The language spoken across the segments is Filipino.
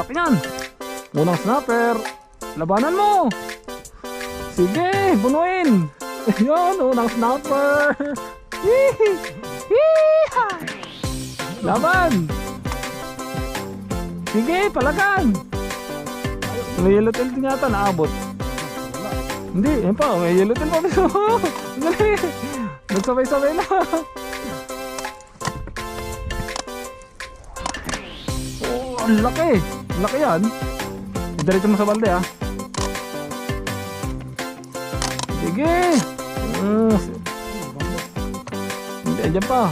Laki yan. Unang snapper. Labanan mo. Sige, bunuin. Yun, unang snapper. Laban. Sige, palagan. May yellow tail din yata naabot. Hindi, yun pa, may yellow tail pa. Dali. Nagsabay-sabay na. Oh, ang laki. Laki yan. Diretso mo sa balde, ha. Sige. Hindi, dyan pa.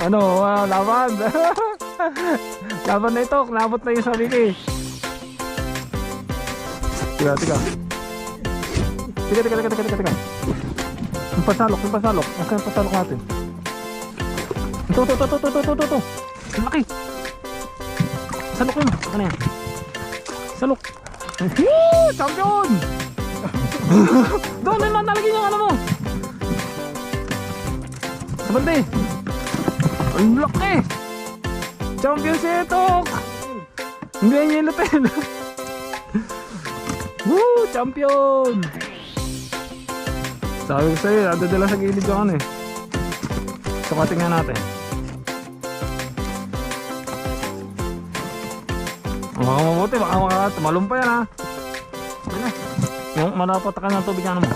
Ano, laban. Laban na ito, nabot na yung sabi ko eh. Tiga. Yung pasalok. Ang pasalok natin. Ito. Ang laki. Salok yun. Ano yan? Salok. Woo! Champion! Doon naman nalagyan yung ano mo. Sa balde. Ang laki. Champion si Etok. Hindi yung yellow tail. Woo! Champion! Sabi ko sa'yo, nadadala sa gilid yung ano eh. Sukatin nga natin. Baka mabuti, baka malumpa yan ha. Yung malapat ka ng tubig yan mo.